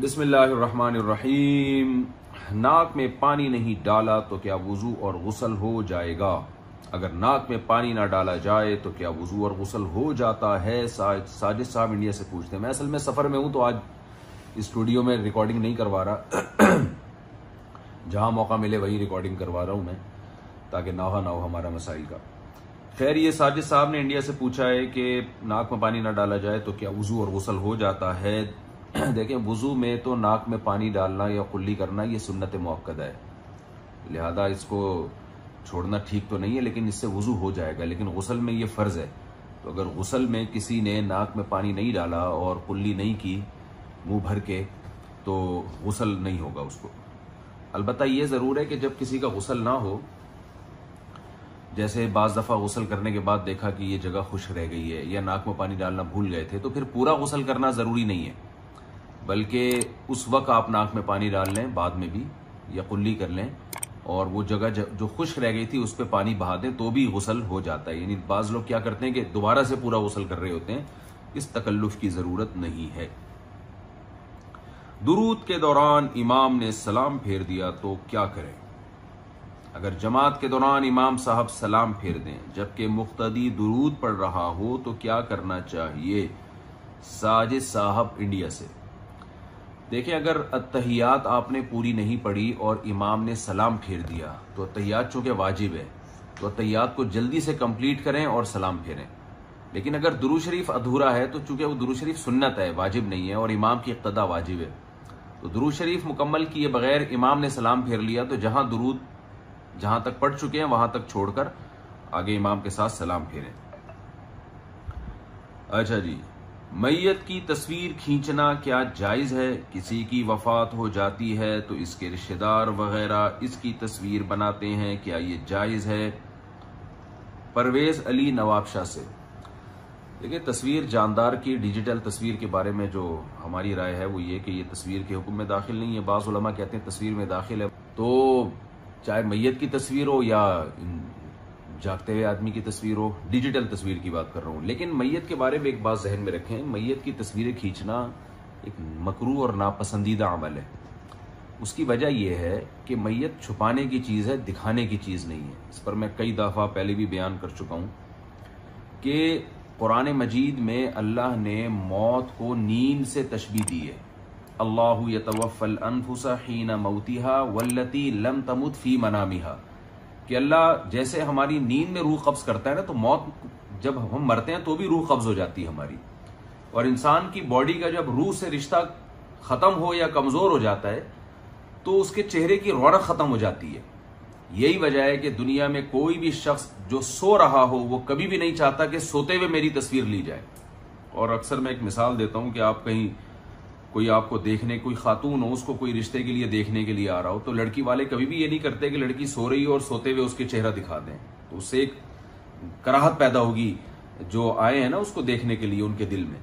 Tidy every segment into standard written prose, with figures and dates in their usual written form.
बिस्मिल्लाहिर्रहमानिर्रहीम। नाक में पानी नहीं डाला तो क्या वुजू और गुस्ल हो जाएगा? अगर नाक में पानी ना डाला जाए तो क्या वुजू और गुस्ल हो जाता है? साजिद साहब इंडिया से पूछते हैं। मैं असल में सफ़र में हूं तो आज स्टूडियो में रिकॉर्डिंग नहीं करवा रहा। जहां मौका मिले वही रिकॉर्डिंग करवा रहा हूं मैं, ताकि ना हो हमारा मसाइल का। खैर, ये साजिद साहब ने इंडिया से पूछा है कि नाक में पानी ना डाला जाए तो क्या वुजू और गुस्ल हो जाता है। देखें, वुजू में तो नाक में पानी डालना या कुल्ली करना ये सुन्नत मुअक्कदा है, लिहाजा इसको छोड़ना ठीक तो नहीं है, लेकिन इससे वुजू हो जाएगा। लेकिन गुस्ल में ये फ़र्ज़ है, तो अगर गुस्ल में किसी ने नाक में पानी नहीं डाला और कुल्ली नहीं की मुंह भर के, तो गुस्ल नहीं होगा उसको। अलबत्ता ये ज़रूर है कि जब किसी का गुस्ल ना हो, जैसे बाज़ दफ़ा गुस्ल करने के बाद देखा कि ये जगह खुश्क रह गई है या नाक में पानी डालना भूल गए थे, तो फिर पूरा गुस्ल करना ज़रूरी नहीं है, बल्कि उस वक्त आप नाक में पानी डाल लें, बाद में भी, या कुल्ली कर लें, और वो जगह जो खुश्क रह गई थी उस पर पानी बहा दें तो भी गुस्ल हो जाता है। यानी बाज़ लोग क्या करते हैं कि दोबारा से पूरा गुस्ल कर रहे होते हैं। इस तकल्लुफ़ की ज़रूरत नहीं है। दुरूद के दौरान इमाम ने सलाम फेर दिया तो क्या करें? अगर जमात के दौरान इमाम साहब सलाम फेर दें जबकि मुक्तदी दुरूद पढ़ रहा हो तो क्या करना चाहिए? साजिद साहब इंडिया से। देखिए, अगर अत्तहियात आपने पूरी नहीं पढ़ी और इमाम ने सलाम फेर दिया तो अत्तहियात चूंकि वाजिब है तो अत्तहियात को जल्दी से कंप्लीट करें और सलाम फेरें। लेकिन अगर दुरूद शरीफ अधूरा है तो चूंकि वो दुरूद शरीफ सुन्नत है, वाजिब नहीं है, और इमाम की इक्तदा वाजिब है, तो दुरूद शरीफ मुकम्मल किए बगैर इमाम ने सलाम फेर लिया तो जहां तक पढ़ चुके हैं वहां तक छोड़कर आगे इमाम के साथ सलाम फेरें। अच्छा जी, मैयत की तस्वीर खींचना क्या जायज है? किसी की वफात हो जाती है तो इसके रिश्तेदार वगैरह इसकी तस्वीर बनाते हैं, क्या ये जायज है? परवेज अली नवाबशाह से। देखिए, तस्वीर जानदार की डिजिटल तस्वीर के बारे में जो हमारी राय है वो ये कि ये तस्वीर के हुक्म में दाखिल नहीं है। बाज़ उलमा कहते हैं तस्वीर में दाखिल है। तो चाहे मैयत की तस्वीर हो या जागते हुए आदमी की तस्वीर हो, डिजिटल तस्वीर की बात कर रहा हूं। लेकिन मैयत के बारे में एक बात जहन में रखें, मैयत की तस्वीरें खींचना एक मकरूह और नापसंदीदा अमल है। उसकी वजह यह है कि मैयत छुपाने की चीज़ है, दिखाने की चीज़ नहीं है। इस पर मैं कई दफ़ा पहले भी बयान कर चुका हूं कि कुरान मजीद में अल्लाह ने मौत को नींद से तशबीह दी है। अल्लाहु यतवफ़्फ़ल अनफुसा हीना मौतिहा वल्लती लम तमुत फी मनामिहा, कि अल्लाह जैसे हमारी नींद में रूह कब्ज करता है ना, तो मौत जब हम मरते हैं तो भी रूह कब्ज हो जाती है हमारी। और इंसान की बॉडी का जब रूह से रिश्ता खत्म हो या कमजोर हो जाता है तो उसके चेहरे की रौनक खत्म हो जाती है। यही वजह है कि दुनिया में कोई भी शख्स जो सो रहा हो वो कभी भी नहीं चाहता कि सोते हुए मेरी तस्वीर ली जाए। और अक्सर मैं एक मिसाल देता हूं कि आप कहीं कोई आपको देखने, कोई खातून हो, उसको कोई रिश्ते के लिए देखने के लिए आ रहा हो, तो लड़की वाले कभी भी ये नहीं करते कि लड़की सो रही हो और सोते हुए उसके चेहरा दिखा दें, तो उससे एक कराहत पैदा होगी जो आए हैं ना उसको देखने के लिए उनके दिल में।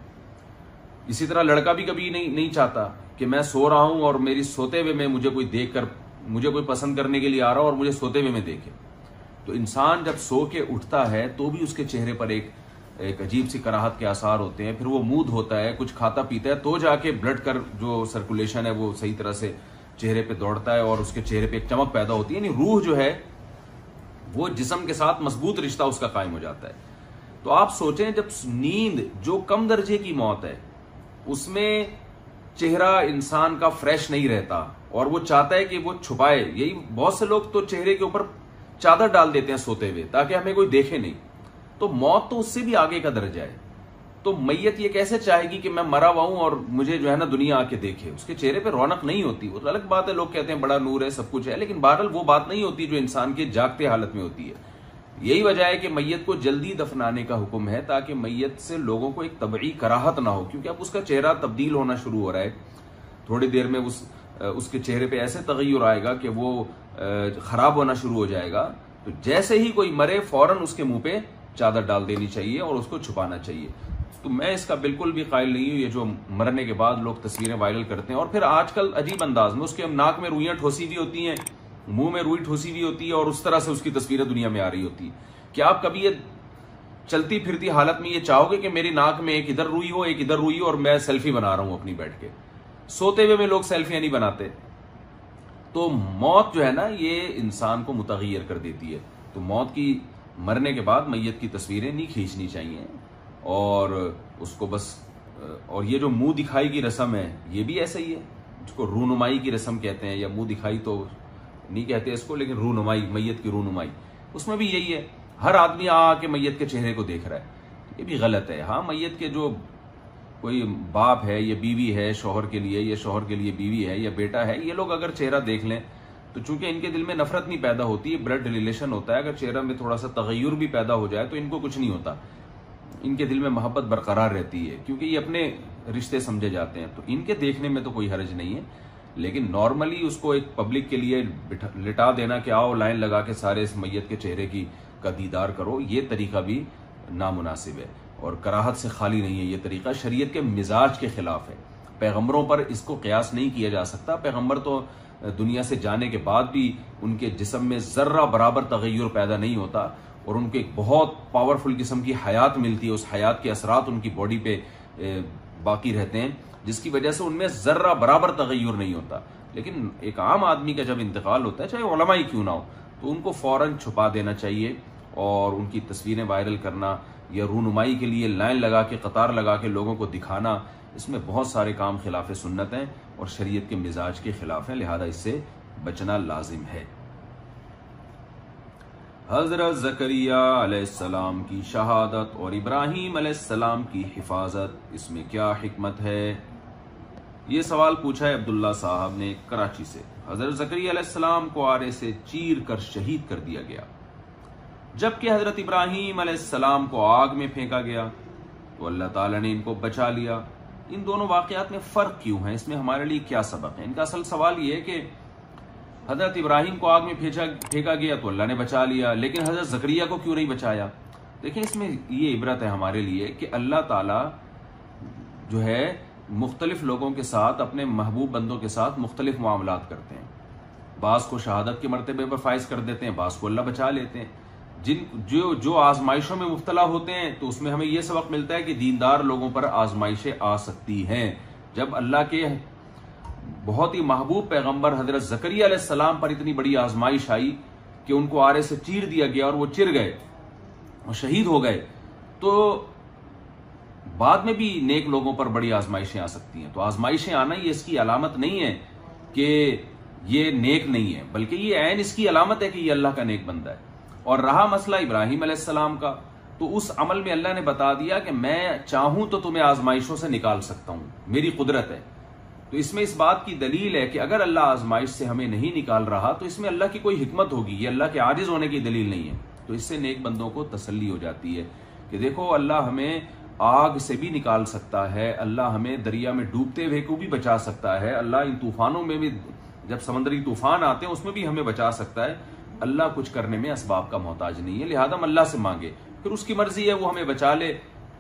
इसी तरह लड़का भी कभी नहीं चाहता कि मैं सो रहा हूं और मेरी सोते हुए में मुझे कोई पसंद करने के लिए आ रहा हो और मुझे सोते हुए में देखे। तो इंसान जब सो के उठता है तो भी उसके चेहरे पर एक अजीब सी कराहत के आसार होते हैं। फिर वो मूड होता है, कुछ खाता पीता है, तो जाके ब्लड का जो सर्कुलेशन है वो सही तरह से चेहरे पे दौड़ता है और उसके चेहरे पे एक चमक पैदा होती है। यानी रूह जो है वो जिस्म के साथ मजबूत रिश्ता उसका कायम हो जाता है। तो आप सोचें, जब नींद जो कम दर्जे की मौत है उसमें चेहरा इंसान का फ्रेश नहीं रहता और वो चाहता है कि वो छुपाए। यही बहुत से लोग तो चेहरे के ऊपर चादर डाल देते हैं सोते हुए ताकि हमें कोई देखे नहीं। तो मौत तो उससे भी आगे का दर्जा है। तो मैयत ये कैसे चाहेगी कि मैं मरा हुआ हूं और मुझे जो है ना दुनिया आके देखे? उसके चेहरे पे रौनक नहीं होती। वो तो अलग बात है, लोग कहते हैं बड़ा नूर है, सब कुछ है, लेकिन बहरहाल वो बात नहीं होती जो इंसान के जागते हालत में होती है। यही वजह है कि मैयत को जल्दी दफनाने का हुक्म है ताकि मैयत से लोगों को एक तबई कराहत ना हो, क्योंकि अब उसका चेहरा तब्दील होना शुरू हो रहा है। थोड़ी देर में उसके चेहरे पे ऐसे तगय्युर आएगा कि वो खराब होना शुरू हो जाएगा। तो जैसे ही कोई मरे फौरन उसके मुंह पे चादर डाल देनी चाहिए और उसको छुपाना चाहिए। तो मैं इसका बिल्कुल भी कायल नहीं हूं, ये जो मरने के बाद लोग तस्वीरें वायरल करते हैं और फिर आजकल अजीब अंदाज में उसके नाक में रुइयां ठोसी हुई होती हैं, मुंह में रुई ठोसी हुई होती है और उस तरह से उसकी तस्वीरें दुनिया में आ रही होती है। क्या आप कभी ये चलती फिरती हालत में ये चाहोगे कि मेरी नाक में एक इधर रुई हो, एक इधर रुई हो और मैं सेल्फी बना रहा हूं अपनी बैठ के? सोते हुए में लोग सेल्फियां नहीं बनाते। तो मौत जो है ना, ये इंसान को मुतगय्यर कर देती है। तो मौत की, मरने के बाद मैयत की तस्वीरें नहीं खींचनी चाहिए, और उसको बस, और ये जो मुंह दिखाई की रस्म है ये भी ऐसा ही है, जिसको रूनुमाई की रस्म कहते हैं, या मुंह दिखाई तो नहीं कहते इसको, लेकिन रूनुमाई, मैयत की रूनुमाई, उसमें भी यही है, हर आदमी आके मैयत के चेहरे को देख रहा है। ये भी गलत है। हाँ, मैयत के जो कोई बाप है या बीवी है शोहर के लिए, या शोहर के लिए बीवी है या बेटा है, ये लोग अगर चेहरा देख लें तो चूंकि इनके दिल में नफरत नहीं पैदा होती, ब्लड रिलेशन होता है, अगर चेहरा में थोड़ा सा तगय्युर भी पैदा हो जाए तो इनको कुछ नहीं होता, इनके दिल में मोहब्बत बरकरार रहती है, क्योंकि ये अपने रिश्ते समझे जाते हैं। तो इनके देखने में तो कोई हर्ज नहीं है, लेकिन नॉर्मली उसको एक पब्लिक के लिए लिटा देना कि आओ लाइन लगा के सारे इस मैयत के चेहरे की का दीदार करो, ये तरीका भी नामुनासिब है और कराहत से खाली नहीं है। ये तरीका शरीयत के मिजाज के खिलाफ है। पैगंबरों पर इसको कयास नहीं किया जा सकता। पैगंबर तो दुनिया से जाने के बाद भी उनके जिस्म में जर्रा बराबर तगय्युर पैदा नहीं होता, और उनको एक बहुत पावरफुल किस्म की हयात मिलती है। उस हयात के असरात उनकी बॉडी पे बाकी रहते हैं, जिसकी वजह से उनमें जर्रा बराबर तगय्युर नहीं होता। लेकिन एक आम आदमी का जब इंतकाल होता है, चाहे उलमा ही क्यों ना हो, तो उनको फौरन छुपा देना चाहिए, और उनकी तस्वीरें वायरल करना या रूनुमाई के लिए लाइन लगा के, कतार लगा के लोगों को दिखाना, इसमें बहुत सारे काम खिलाफ सुन्नत हैं और शरीयत के मिजाज के खिलाफ हैं, लिहाजा इससे बचना लाजिम है। हजरत ज़करिया अलैहिस्सलाम की शहादत और इब्राहीम अलैहिस्सलाम की हिफाजत, इसमें क्या हिकमत है? ये सवाल पूछा है अब्दुल्ला साहब ने कराची से। हजरत ज़करिया अलैहिस्सलाम को आरे से चीर कर शहीद कर दिया गया, जबकि हजरत इब्राहीम अलैहिस्सलाम को आग में फेंका गया, तो अल्लाह ताला ने इनको बचा लिया। इन दोनों वाकयात में फर्क क्यों है? इसमें हमारे लिए क्या सबक है? इनका असल सवाल यह है कि हजरत इब्राहीम को आग में फेंका गया तो अल्लाह ने बचा लिया, लेकिन हजरत ज़करिया को क्यों नहीं बचाया? देखिए, इसमें ये इबरत है हमारे लिए कि अल्लाह ताला जो है मुख्तलिफ लोगों के साथ, अपने महबूब बंदों के साथ मुख्तलिफ मामलात करते हैं। बास को शहादत के मरतबे पर फाइज कर देते हैं, बास को अल्लाह बचा लेते हैं। जो आजमाइशों में मुब्तला होते हैं, तो उसमें हमें यह सबक मिलता है कि दीनदार लोगों पर आजमाइशें आ सकती हैं। जब अल्लाह के बहुत ही महबूब पैगंबर हजरत ज़करिया अलैहिस्सलाम पर इतनी बड़ी आजमाइश आई कि उनको आरे से चीर दिया गया और वो चिर गए और शहीद हो गए, तो बाद में भी नेक लोगों पर बड़ी आजमाइशें आ सकती हैं। तो आजमाइशें आना ये इसकी अलामत नहीं है कि ये नेक नहीं है, बल्कि ये ऐन इसकी अलामत है कि ये अल्लाह का नेक बंदा है। और रहा मसला इब्राहीम अलैहिस्सलाम का, तो उस अमल में अल्लाह ने बता दिया कि मैं चाहूं तो तुम्हें आजमाइशों से निकाल सकता हूं, मेरी कुदरत है। तो इसमें इस बात की दलील है कि अगर अल्लाह आजमाइश से हमें नहीं निकाल रहा तो इसमें अल्लाह की कोई हिकमत होगी, ये अल्लाह के आजिज होने की दलील नहीं है। तो इससे नेक बंदों को तसल्ली हो जाती है कि देखो, अल्लाह हमें आग से भी निकाल सकता है, अल्लाह हमें दरिया में डूबते हुए को भी बचा सकता है, अल्लाह इन तूफानों में भी, जब समंदरी तूफान आते हैं उसमें भी हमें बचा सकता है। अल्लाह कुछ करने में असबाब का मोहताज नहीं है, लिहाजा हम अल्लाह से मांगे, फिर उसकी मर्जी है वो हमें बचा ले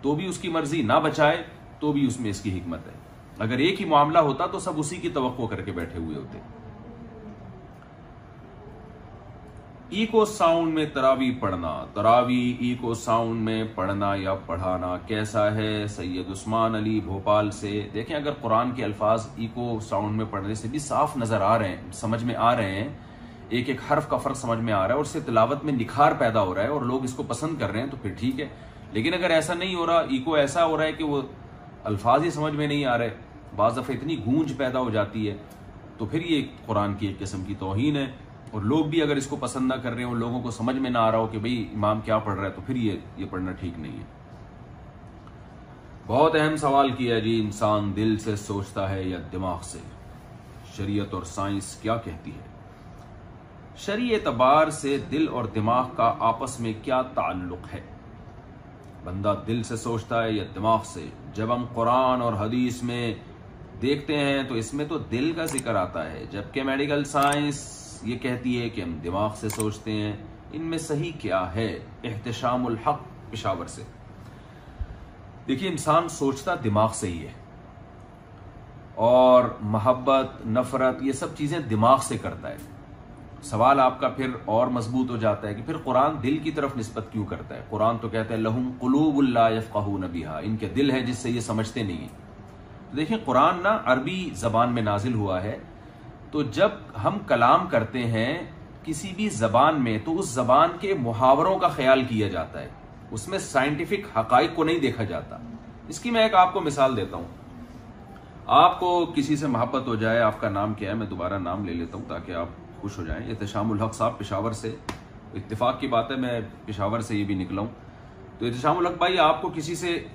तो भी उसकी मर्जी, ना बचाए तो भी उसमें इसकी हिकमत है। अगर एक ही मामला होता तो सब उसी की तवक्को करके बैठे हुए होते। इको साउंड में तरावी पढ़ना, तरावी इको साउंड में पढ़ना या पढ़ाना कैसा है? सैयद उस्मान अली भोपाल से। देखें, अगर कुरान के अल्फाज इको साउंड में पढ़ने से भी साफ नजर आ रहे हैं, समझ में आ रहे हैं, एक एक हर्फ का फर्क समझ में आ रहा है और उससे तिलावत में निखार पैदा हो रहा है और लोग इसको पसंद कर रहे हैं, तो फिर ठीक है। लेकिन अगर ऐसा नहीं हो रहा, इको ऐसा हो रहा है कि वो अल्फाज ही समझ में नहीं आ रहे, बाज़ दफ़े इतनी गूंज पैदा हो जाती है, तो फिर ये कुरान की एक किस्म की तौहीन है। और लोग भी अगर इसको पसंद ना कर रहे हो, लोगों को समझ में ना आ रहा हो कि भाई इमाम क्या पढ़ रहा है, तो फिर ये पढ़ना ठीक नहीं है। बहुत अहम सवाल किया जी, इंसान दिल से सोचता है या दिमाग से? शरीयत और साइंस क्या कहती है? शरीय एतबार से दिल और दिमाग का आपस में क्या ताल्लुक है? बंदा दिल से सोचता है या दिमाग से? जब हम कुरान और हदीस में देखते हैं तो इसमें तो दिल का जिक्र आता है, जबकि मेडिकल साइंस ये कहती है कि हम दिमाग से सोचते हैं। इनमें सही क्या है? एहतशामुल हक पेशावर से। देखिए, इंसान सोचता दिमाग से ही है, और मोहब्बत, नफरत, ये सब चीजें दिमाग से करता है। सवाल आपका फिर और मजबूत हो जाता है कि फिर कुरान दिल की तरफ निस्बत क्यों करता है? कुरान तो कहता है लहुम कुलूबुल ला यफ़क़हून बिहा, इनके दिल है जिससे ये समझते नहीं है। तो देखिए कुरान ना अरबी जबान में नाजिल हुआ है, तो जब हम कलाम करते हैं किसी भी जबान में तो उस जबान के मुहावरों का ख्याल किया जाता है, उसमें साइंटिफिक हकाइक को नहीं देखा जाता। इसकी मैं एक आपको मिसाल देता हूं। आपको किसी से मोहब्बत हो जाए, आपका नाम क्या है, मैं दोबारा नाम ले लेता हूं ताकि आप खुश हो जाएं। एहतशामुल हक साहब पेशावर से, इत्तेफाक की बात है मैं पेशावर से ये भी निकला हूं। तो एहतशामुल हक भाई, आपको किसी से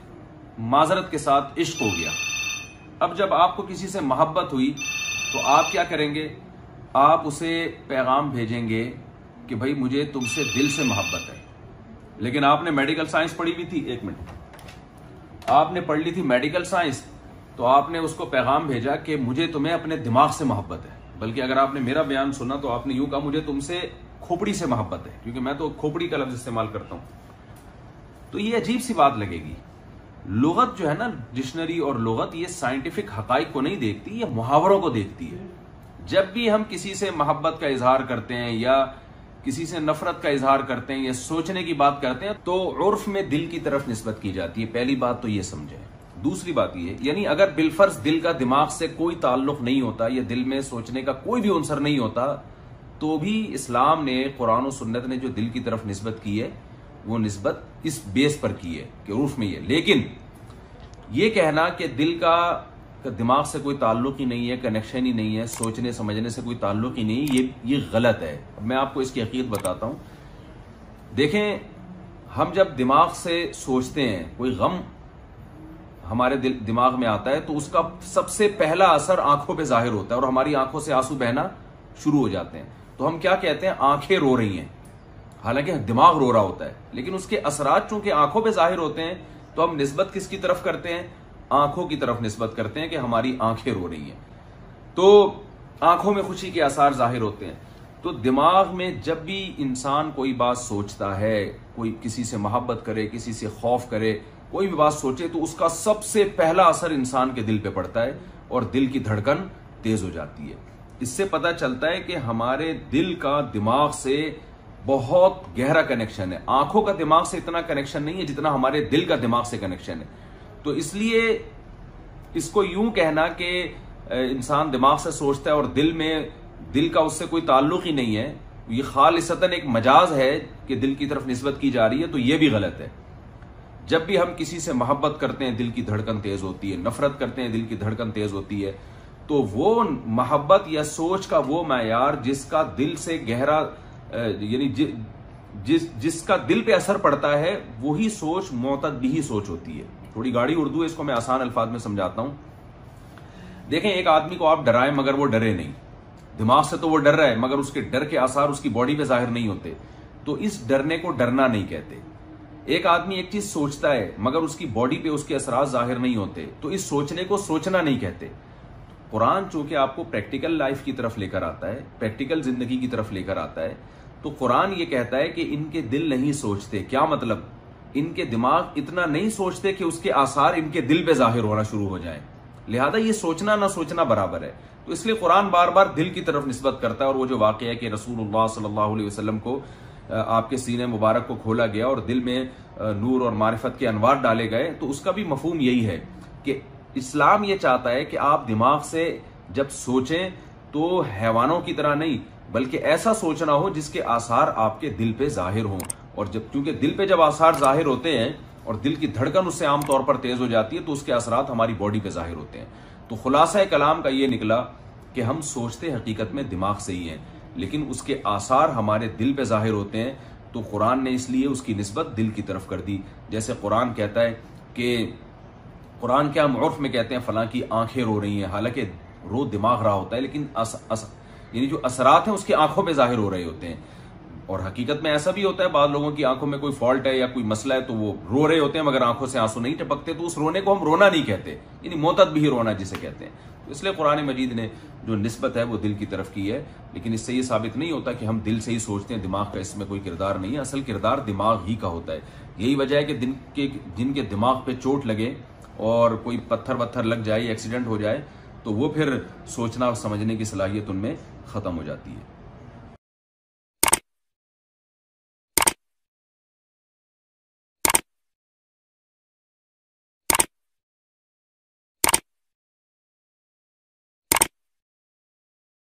माजरत के साथ इश्क हो गया। अब जब आपको किसी से मोहब्बत हुई तो आप क्या करेंगे? आप उसे पैगाम भेजेंगे कि भाई मुझे तुमसे दिल से मोहब्बत है। लेकिन आपने मेडिकल साइंस पढ़ी हुई थी, एक मिनट, आपने पढ़ ली थी मेडिकल साइंस, तो आपने उसको पैगाम भेजा कि मुझे तुम्हें अपने दिमाग से मोहब्बत है। बल्कि अगर आपने मेरा बयान सुना तो आपने यूं कहा मुझे तुमसे खोपड़ी से मोहब्बत है, क्योंकि मैं तो खोपड़ी का लफ्ज इस्तेमाल करता हूं। तो ये अजीब सी बात लगेगी। लुगत जो है ना, डिक्शनरी और लुगत, ये साइंटिफिक हकाइक को नहीं देखती, ये मुहावरों को देखती है। जब भी हम किसी से मोहब्बत का इजहार करते हैं या किसी से नफरत का इजहार करते हैं या सोचने की बात करते हैं तो उर्फ में दिल की तरफ निस्बत की जाती है। पहली बात तो ये समझें। दूसरी बात ये, यानी अगर बिलफर्ज दिल का दिमाग से कोई ताल्लुक नहीं होता या दिल में सोचने का कोई भी उनसर नहीं होता, तो भी इस्लाम ने, कुरान और सुन्नत ने जो दिल की तरफ निस्बत की है वो निस्बत इस बेस पर की है कि उर्फ में ये। लेकिन ये कहना कि दिल का दिमाग से कोई ताल्लुक ही नहीं है, कनेक्शन ही नहीं है, सोचने समझने से कोई ताल्लुक ही नहीं, ये गलत है। मैं आपको इसकी हकीकत बताता हूं। देखें, हम जब दिमाग से सोचते हैं, कोई गम हमारे दिमाग में आता है तो उसका सबसे पहला असर आंखों पे जाहिर होता है और हमारी आंखों से आंसू बहना शुरू हो जाते हैं। तो हम क्या कहते हैं? आंखें रो रही हैं, हालांकि दिमाग रो रहा होता है। लेकिन उसके असरात चूंकि आंखों पे जाहिर होते हैं तो हम निस्बत किसकी तरफ करते हैं? आंखों की तरफ निस्बत करते हैं कि हमारी आंखें रो रही हैं, तो आंखों में खुशी के आसार जाहिर होते हैं। तो दिमाग में जब भी इंसान कोई बात सोचता है, कोई किसी से मोहब्बत करे, किसी से खौफ करे, कोई भी बात सोचे, तो उसका सबसे पहला असर इंसान के दिल पे पड़ता है और दिल की धड़कन तेज हो जाती है। इससे पता चलता है कि हमारे दिल का दिमाग से बहुत गहरा कनेक्शन है। आंखों का दिमाग से इतना कनेक्शन नहीं है जितना हमारे दिल का दिमाग से कनेक्शन है। तो इसलिए इसको यूं कहना कि इंसान दिमाग से सोचता है और दिल का उससे कोई ताल्लुक ही नहीं है, ये खालिसतन एक मजाज है कि दिल की तरफ निस्बत की जा रही है, तो ये भी गलत है। जब भी हम किसी से मोहब्बत करते हैं दिल की धड़कन तेज होती है, नफरत करते हैं दिल की धड़कन तेज होती है। तो वो मोहब्बत या सोच का वो मायार जिसका दिल से गहरा, यानी जिसका दिल पे असर पड़ता है, वही सोच मोतदबी सोच होती है। थोड़ी गाढ़ी उर्दू है, इसको मैं आसान अल्फाज में समझाता हूं। देखें, एक आदमी को आप डराएं मगर वो डरे नहीं, दिमाग से तो वो डर रहा है मगर उसके डर के आसार उसकी बॉडी पे जाहिर नहीं होते, तो इस डरने को डरना नहीं कहते। एक आदमी एक चीज सोचता है मगर उसकी बॉडी पे उसके असरार जाहिर नहीं होते, तो इस सोचने को सोचना नहीं कहते। कुरान चूंकि आपको प्रैक्टिकल लाइफ की तरफ लेकर आता है, प्रैक्टिकल जिंदगी की तरफ लेकर आता है, तो कुरान ये कहता है कि इनके दिल नहीं सोचते। क्या मतलब? इनके दिमाग इतना नहीं सोचते कि उसके आसार इनके दिल पे जाहिर होना शुरू हो जाए। लिहाजा ये सोचना ना सोचना बराबर है। तो इसलिए कुरान बार बार दिल की तरफ निस्बत करता है। और वो जो वाकया है कि रसूलुल्लाह सल्लल्लाहु अलैहि वसल्लम को आपके सीने मुबारक को खोला गया और दिल में नूर और मारिफत के अनवार डाले गए, तो उसका भी मफहूम यही है कि इस्लाम ये चाहता है कि आप दिमाग से जब सोचें तो हैवानों की तरह नहीं, बल्कि ऐसा सोचना हो जिसके आसार आपके दिल पे जाहिर हों। और जब क्योंकि दिल पे जब आसार जाहिर होते हैं और दिल की धड़कन उससे आमतौर पर तेज हो जाती है, तो उसके असरात हमारी बॉडी पे जाहिर होते हैं। तो खुलासा कलाम का ये निकला कि हम सोचते हकीकत में दिमाग से ही हैं, लेकिन उसके आसार हमारे दिल पे जाहिर होते हैं। तो कुरान ने इसलिए उसकी निस्बत दिल की तरफ कर दी। जैसे कुरान कहता है कि कुरान क्या हम उर्फ में कहते हैं फलां की आंखें रो रही हैं, हालांकि रो दिमाग रहा होता है, लेकिन यानी जो असरात हैं उसकी आंखों पे जाहिर हो रहे होते हैं। और हकीकत में ऐसा भी होता है, बाद लोगों की आंखों में कोई फॉल्ट है या कोई मसला है तो वो रो रहे होते हैं मगर आंखों से आंसू नहीं टपकते, तो उस रोने को हम रोना नहीं कहते, यानी मोतदबी रोना जिसे कहते हैं। तो इसलिए कुरान मजीद ने जो निस्बत है वो दिल की तरफ की है। लेकिन इससे ये साबित नहीं होता कि हम दिल से ही सोचते हैं, दिमाग का इसमें कोई किरदार नहीं है। असल किरदार दिमाग ही का होता है। यही वजह है कि जिनके दिमाग पे चोट लगे और कोई पत्थर वत्थर लग जाए, एक्सीडेंट हो जाए, तो वो फिर सोचना और समझने की सलाहियत उनमें खत्म हो जाती है।